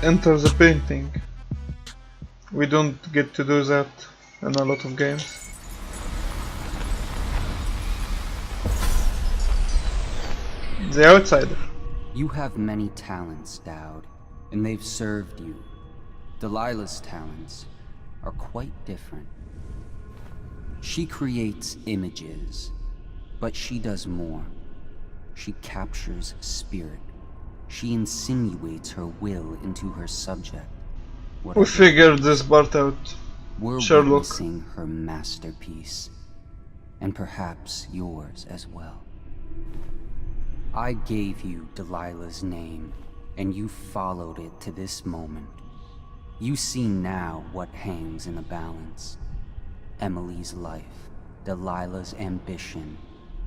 Enter the painting. We don't get to do that in a lot of games. The outsider. You have many talents, Daud, and they've served you. Delilah's talents are quite different. She creates images, but she does more. She captures spirit. She insinuates her will into her subject. We figured this part out. We're Sherlock. witnessing her masterpiece, and perhaps yours as well. I gave you Delilah's name, and you followed it to this moment. You see now what hangs in the balance. Emily's life, Delilah's ambition,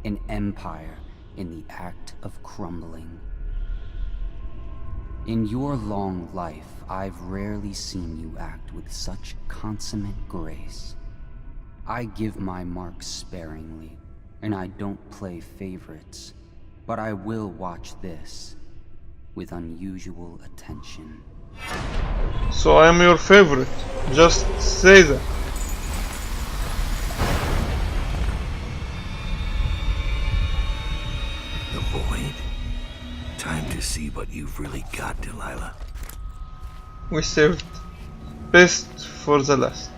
an empire in the act of crumbling. In your long life, I've rarely seen you act with such consummate grace. I give my marks sparingly, and I don't play favorites, but I will watch this with unusual attention. So I am your favorite. Just say that. The void. Time to see what you've really got, Delilah. We saved best for the last.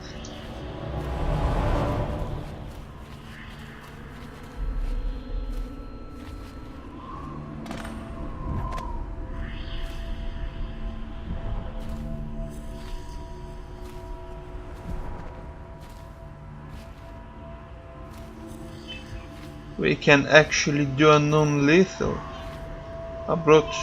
We can actually do a non-lethal approach.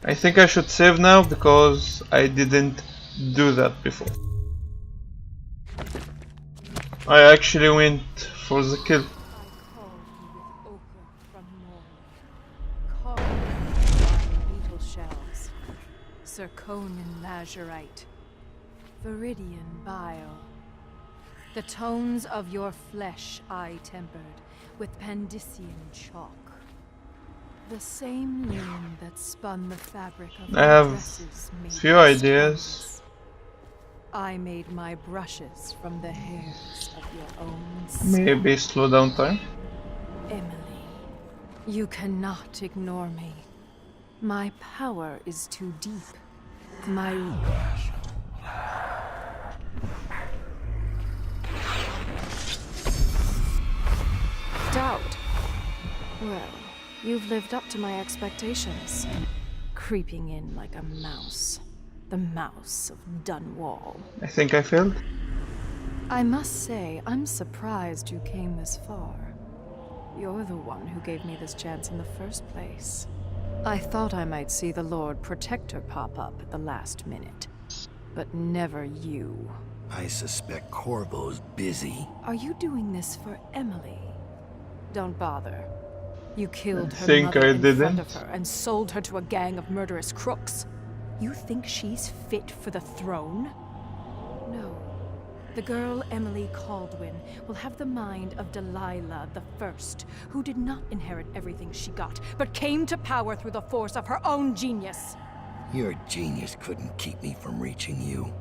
I think I should save now because I didn't do that before. I actually went for the kill. Beetle shells, zirconian lazurite, viridian bile. The tones of your flesh I tempered with Pandician chalk. The same loom that spun the fabric of I have dresses made few ideas. I made my brushes from the hairs of your own skin. Maybe slow down time. Emily, you cannot ignore me. My power is too deep. My... Daud. Well, you've lived up to my expectations. Creeping in like a mouse. The mouse of Dunwall. I think I failed. I must say, I'm surprised you came this far. You're the one who gave me this chance in the first place. I thought I might see the Lord Protector pop up at the last minute. But never you. I suspect Corvo's busy. Are you doing this for Emily? Don't bother. You killed her think mother I in front didn't. of her and sold her to a gang of murderous crooks. You think she's fit for the throne? No. The girl Emily Kaldwin will have the mind of Delilah the First, who did not inherit everything she got, but came to power through the force of her own genius. Your genius couldn't keep me from reaching you.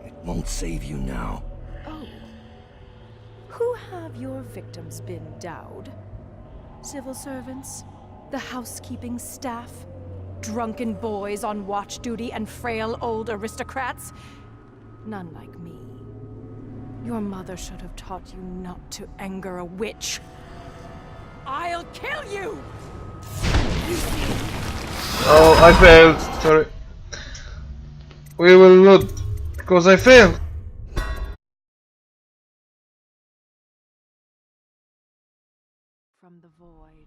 It won't save you now. Oh. Who have your victims been, Daud? Civil servants? The housekeeping staff? Drunken boys on watch duty and frail old aristocrats? None like me. Your mother should have taught you not to anger a witch. I'll kill you! Oh, I failed. Sorry. We will load because I failed. From the void.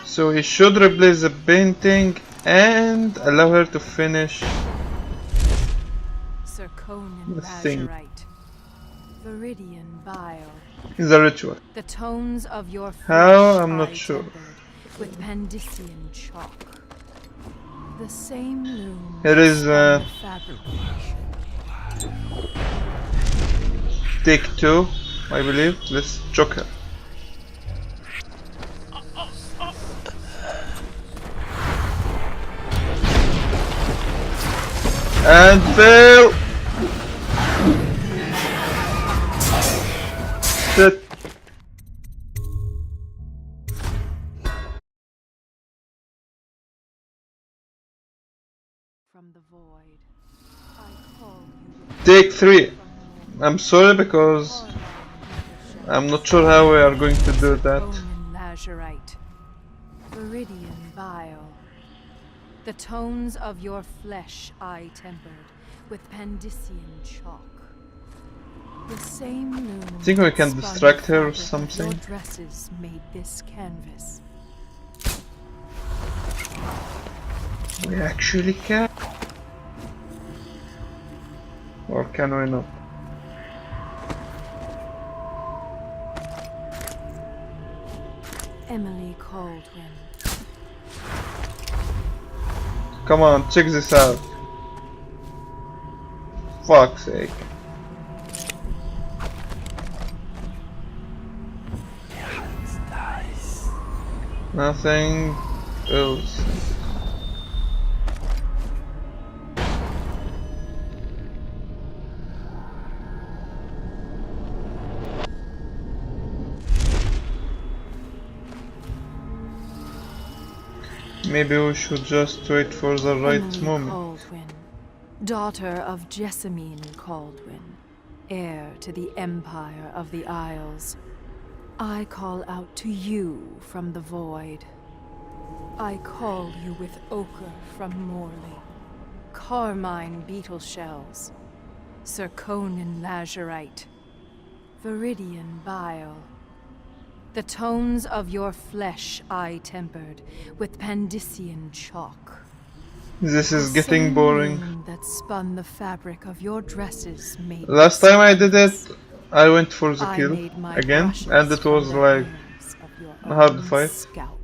So he should replace the painting and allow her to finish Zirconian The thing. lazurite, viridian bile. Is a ritual. The tones of your How? flesh I'm not I sure. tempered with Pandician chalk. The same loom Here is spun the fabric. take 2, I believe. Let's choke her. And fail! Shit. From the void, I call you. Take 3. I'm sorry because I'm not sure how we are going to do that. Zirconian lazurite, viridian bile. The tones of your flesh I tempered with Pandician chalk. The same loom. I think we can spun distract her or fabric of something. Your dresses made this canvas. We actually can. Or can we not? Emily Caldwin. Come on, check this out. Fuck's sake. Nothing else. Maybe we should just wait for the right Emily moment. Caldwin, daughter of Jessamine Caldwin, heir to the Empire of the Isles. I call out to you from the void. I call you with ochre from Morley, carmine beetle shells, Zirconian lazurite, viridian bile. The tones of your flesh I tempered with Pandician chalk. This is The getting same boring. loom that spun the fabric of your dresses made Last this time I did canvas. it, I went for the I kill made my again, brushes and it from was the like hairs of your a hard own fight. Scalp.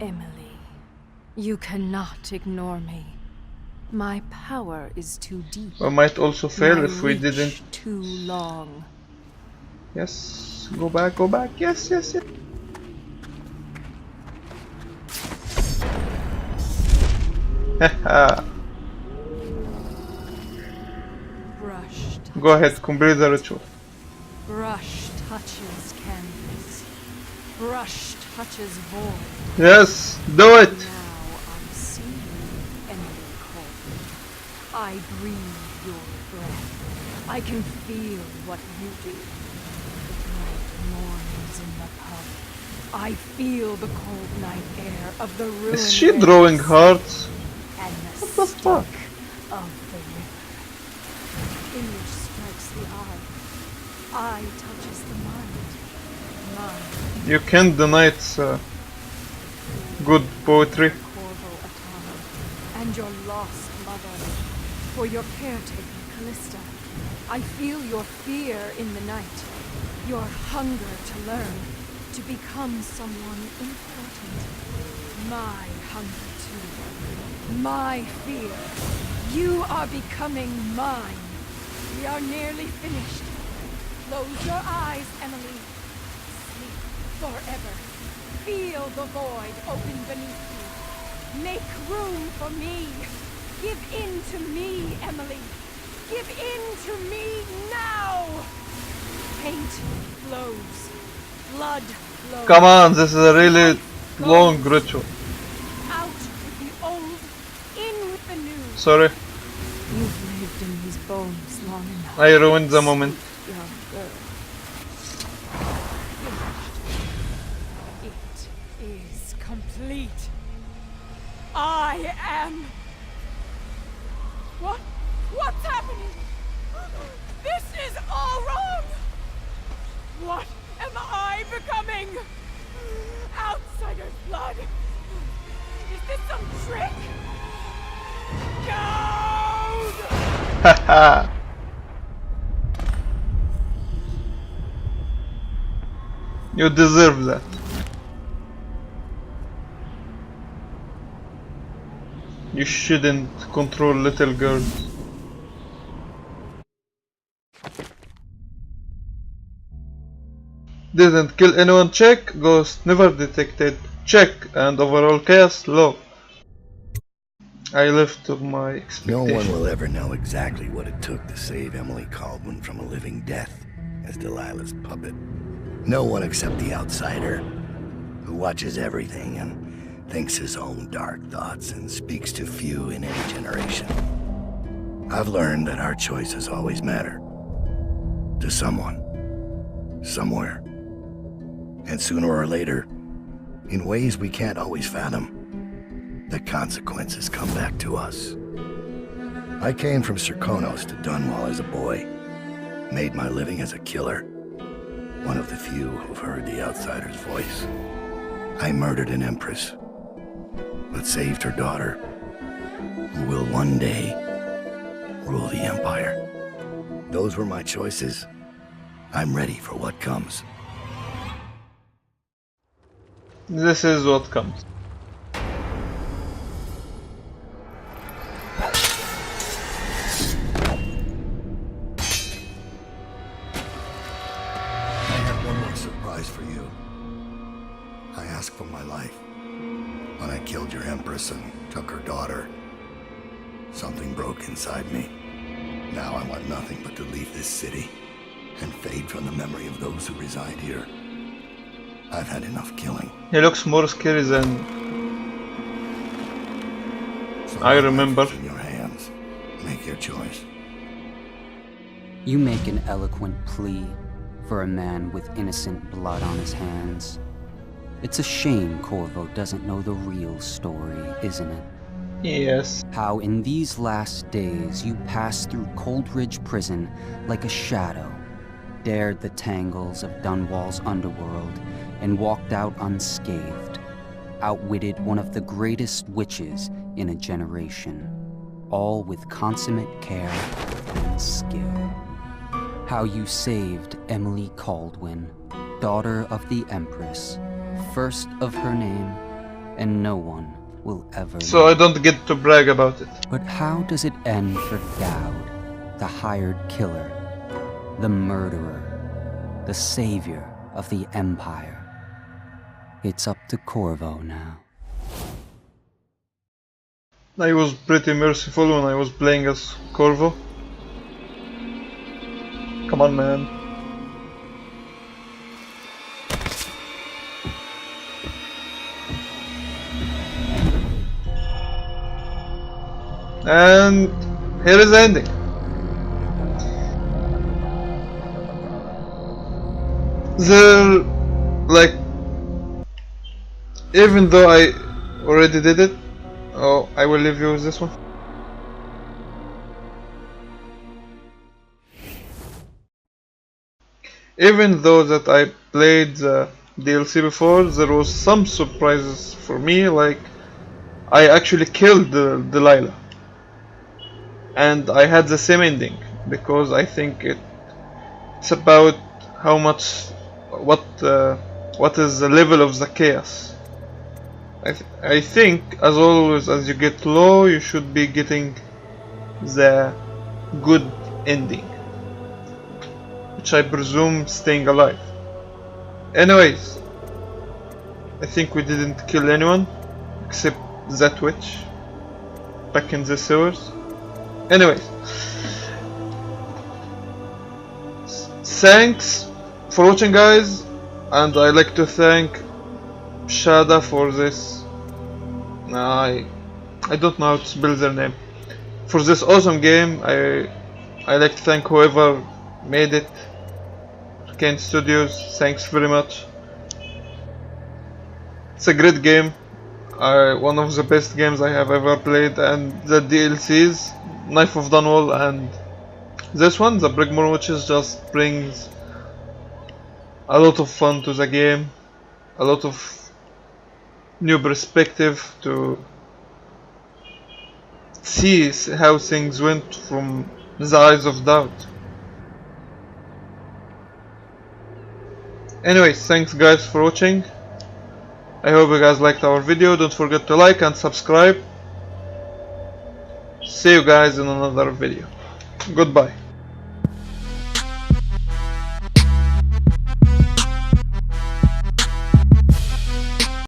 Emily, you cannot ignore me. My power is too deep. we might also fail My if we reach didn't. too long. Yes, go back, go back. Yes, yes, yes. Haha. Brush Go ahead, complete the ritual. Brush touches canvas. Brush touches void. Yes, do it. Now I see you, Emily Caldwin. I breathe your breath. I can feel what you do. The bright mornings in the pub. I feel the cold night air of the ruined Is she drawing lakes hearts? and the What the fuck? stink of the river. Image strikes the eye touches the mind. Mind. You can't deny it's good poetry. Corvo Atano, and your lost mother. For your caretaker, Callista. I feel your fear in the night. Your hunger to learn. To become someone important. My hunger too. My fear. You are becoming mine. We are nearly finished. Close your eyes, Emily. Sleep forever. Feel the void open beneath you. Make room for me. Give in to me, Emily. Give in to me now. Paint flows. Blood flows. Come on, this is a really long ritual. Out with the old, in with the new. Sorry, You've lived in these bones long enough. I ruined the moment. Young girl. Finished. It is complete. I am. What's happening? This is all wrong. What am I becoming? Outsider's blood. Is this some trick? Daud! You deserve that. You shouldn't control little girls. Didn't kill anyone, check. Ghost never detected, check. And overall chaos, low. I lived to my No expectations. one will ever know exactly what it took to save Emily Caldwin from a living death as Delilah's puppet. No one except the outsider, who watches everything and thinks his own dark thoughts and speaks to few in any generation. I've learned that our choices always matter. To someone. Somewhere. And sooner or later, in ways we can't always fathom, the consequences come back to us. I came from Serkonos to Dunwall as a boy. Made my living as a killer. One of the few who've heard the outsider's voice. I murdered an empress, but saved her daughter, who will one day rule the empire. Those were my choices. I'm ready for what comes. This is what comes. For you. I asked for my life. When I killed your empress and took her daughter, something broke inside me. Now I want nothing but to leave this city and fade from the memory of those who reside here. I've had enough killing. He looks more scary than So I remember. it's in your hands. Make your choice. You make an eloquent plea for a man with innocent blood on his hands. It's a shame Corvo doesn't know the real story, isn't it? yes. How in these last days you passed through Coldridge Prison like a shadow, dared the tangles of Dunwall's underworld, and walked out unscathed, outwitted one of the greatest witches in a generation, all with consummate care and skill. How you saved Emily Caldwin, daughter of the Empress, first of her name, and no one will ever So know. I don't get to brag about it. But how does it end for Daud, the hired killer, the murderer, the savior of the Empire? It's up to Corvo now. I was pretty merciful when I was playing as Corvo. Come on, man. And here is the ending. There, like, even though I already did it, oh, I will leave you with this one. Even though that I played the DLC before, there was some surprises for me, like I actually killed Delilah. And I had the same ending, because I think it's about how much, what is the level of the chaos. I think, as always, as you get low, you should be getting the good ending, which I presume staying alive. Anyways, I think we didn't kill anyone except that witch back in the sewers. Anyways, thanks for watching, guys, and I like to thank Shada for this. I don't know how to spell their name. For this awesome game. I like to thank whoever made it. Arcane Studios, thanks very much. It's a great game. One of the best games I have ever played, and the DLCs, Knife of Dunwall and this one, the Brigmore Witches, just brings a lot of fun to the game, a lot of new perspective to see how things went from The Eyes of Daud. Anyways, thanks guys for watching. I hope you guys liked our video. Don't forget to like and subscribe. See you guys in another video. Goodbye.